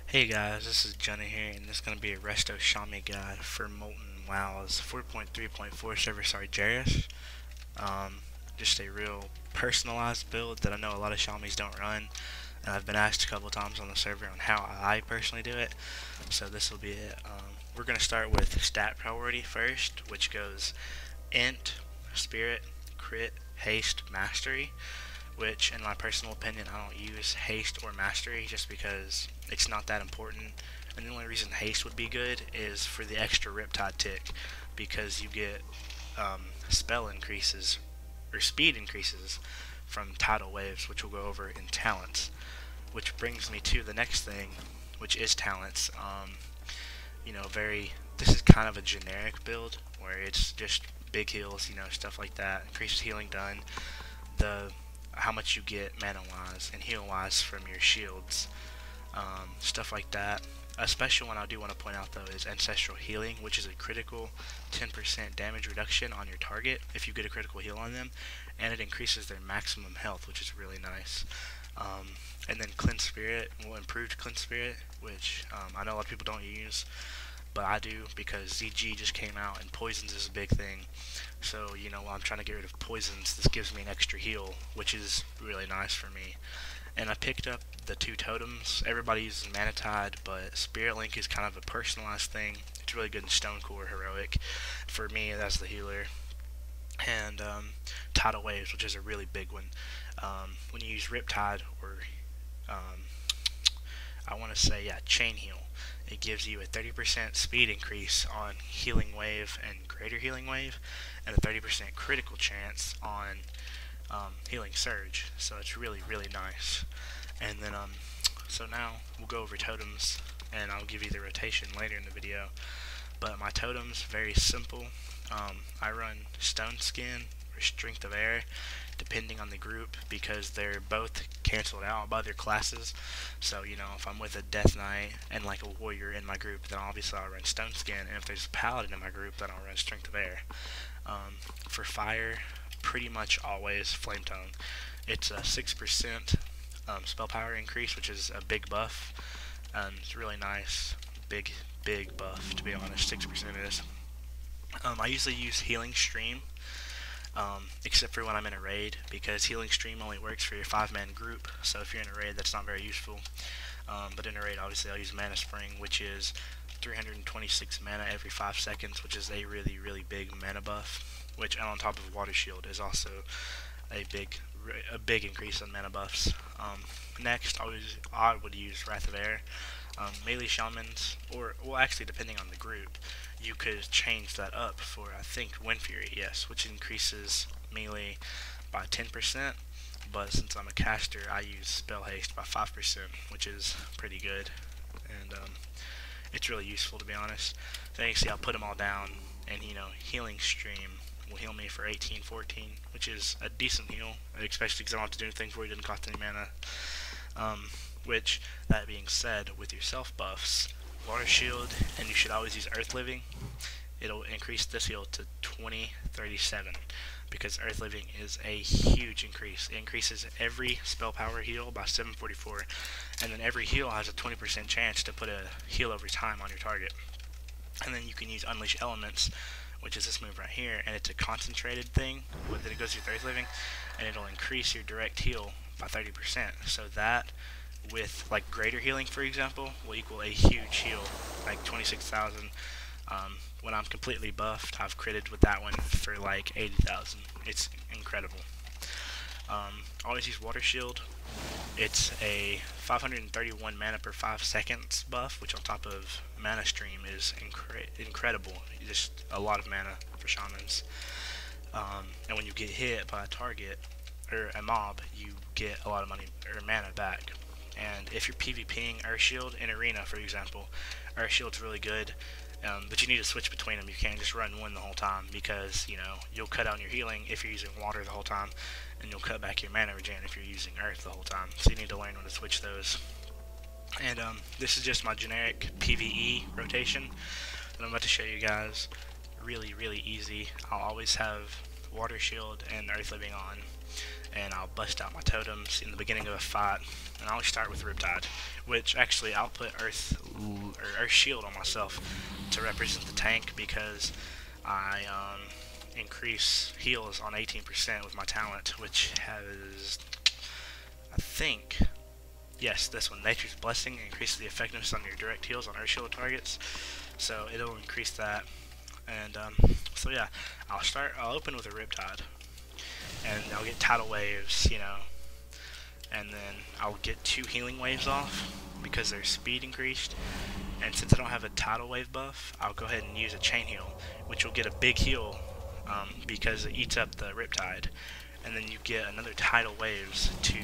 Hey guys, this is Juna here, and this is going to be a Resto Shaman guide for Molten WoW's 4.3.4 server, Jarius. Um, just a real personalized build that I know a lot of Shamis don't run, and I've been asked a couple times on the server on how I personally do it, so this will be it. We're going to start with stat priority first, which goes Int, Spirit, Crit, Haste, Mastery, which in my personal opinion I don't use haste or mastery just because it's not that important, and the only reason haste would be good is for the extra riptide tick, because you get spell increases or speed increases from tidal waves, which we'll go over in talents, which brings me to the next thing, which is talents. This is kind of a generic build where it's just big heals, stuff like that, increases healing done, the how much you get mana wise and heal wise from your shields, stuff like that. A special one I do want to point out though is Ancestral Healing, which is a critical 10% damage reduction on your target if you get a critical heal on them, and it increases their maximum health, which is really nice. And then Cleanse Spirit, well, Improved Cleanse Spirit, which I know a lot of people don't use, but I do because ZG just came out and poisons is a big thing. So, while I'm trying to get rid of poisons, this gives me an extra heal, which is really nice for me. And I picked up the two totems. Everybody uses Mana Tide, but Spirit Link is kind of a personalized thing. It's really good in Stone Core Heroic. For me, that's the healer. And Tidal Waves, which is a really big one. When you use Riptide or um, I want to say, yeah, Chain Heal, it gives you a 30% speed increase on Healing Wave and Greater Healing Wave, and a 30% critical chance on Healing Surge. So it's really, really nice. And then, so now we'll go over totems, and I'll give you the rotation later in the video. But my totems, very simple. I run Stone Skin or Strength of Air, depending on the group, because they're both canceled out by their classes. So, if I'm with a Death Knight and like a Warrior in my group, then obviously I'll run Stone Skin, and if there's a Paladin in my group, then I'll run Strength of Air. For Fire, pretty much always Flame Tongue. It's a 6% spell power increase, which is a big buff. It's really nice. Big buff, to be honest. 6% is. I usually use Healing Stream, except for when I'm in a raid, because Healing Stream only works for your 5-man group, so if you're in a raid, that's not very useful. But in a raid, obviously, I'll use Mana Spring, which is 326 mana every 5 seconds, which is a really, really big mana buff, which, on top of Water Shield, is also a big increase in mana buffs. Next, I would use Wrath of Air. Melee Shamans, or, well, actually, depending on the group, you could change that up for, I think, Wind Fury, yes, which increases melee by 10%, but since I'm a caster, I use Spell Haste by 5%, which is pretty good, and it's really useful, to be honest. So you can see I'll put them all down, and, Healing Stream will heal me for 18-14, which is a decent heal, especially because I don't have to do anything for it, it doesn't cost any mana. Which, that being said, with your self buffs, Water Shield, and you should always use Earth Living, it'll increase this heal to 20-37, because Earth Living is a huge increase. It increases every spell power heal by 744, and then every heal has a 20% chance to put a heal over time on your target. And then you can use Unleash Elements, which is this move right here, and it's a concentrated thing, then it goes with Earth Living, and it'll increase your direct heal by 30%. So that, with like greater healing, for example, will equal a huge heal, like 26,000. When I'm completely buffed, I've critted with that one for like 80,000. It's incredible. Always use Water Shield. It's a 531 mana per 5 seconds buff, which on top of Mana Stream is incredible. Just a lot of mana for Shamans. And when you get hit by a target or a mob, you get a lot of money or mana back. And if you're PvPing Earth Shield in Arena, for example, Earth Shield's really good, but you need to switch between them. You can't just run one the whole time, because, you'll cut out your healing if you're using water the whole time, and you'll cut back your mana regen if you're using Earth the whole time. So you need to learn when to switch those. And this is just my generic Pve rotation that I'm about to show you guys. Really, really easy. I'll always have Water Shield and Earth Living on, and I'll bust out my totems in the beginning of a fight, and I always start with Riptide, which actually I'll put Earth Shield on myself to represent the tank, because I increase heals on 18% with my talent, which has, I think, yes, this one, Nature's Blessing, increases the effectiveness on your direct heals on Earth Shield targets, so it'll increase that. And so yeah, I'll open with a Riptide, and I'll get tidal waves, you know, and then I'll get 2 healing waves off because their speed increased. And since I don't have a tidal wave buff, I'll go ahead and use a chain heal, which will get a big heal because it eats up the Riptide, and then you get another tidal waves to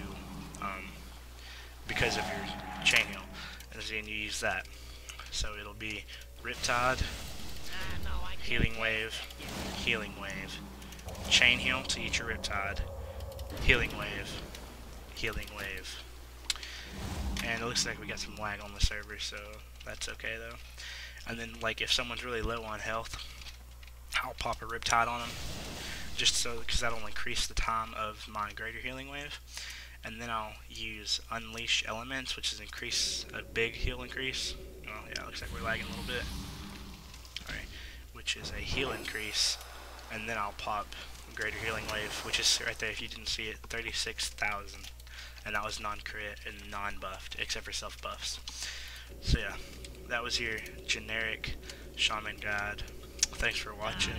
because of your chain heal, and then you use that. So it'll be Riptide, healing wave, chain heal to eat your Riptide, healing wave. And it looks like we got some lag on the server, so that's okay though. And then, like, if someone's really low on health, I'll pop a Riptide on them, just so, because that'll increase the time of my greater healing wave. And then I'll use Unleash Elements, which is a big heal increase. Oh yeah, looks like we're lagging a little bit. Alright, which is a heal increase, and then I'll pop Greater Healing Wave, which is right there, if you didn't see it, 36,000. And that was non-crit and non-buffed, except for self-buffs. So yeah, that was your generic Shaman guide. Thanks for watching.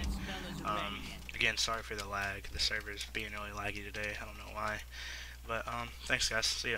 Again, sorry for the lag. The server's being really laggy today. I don't know why. But thanks guys. See ya.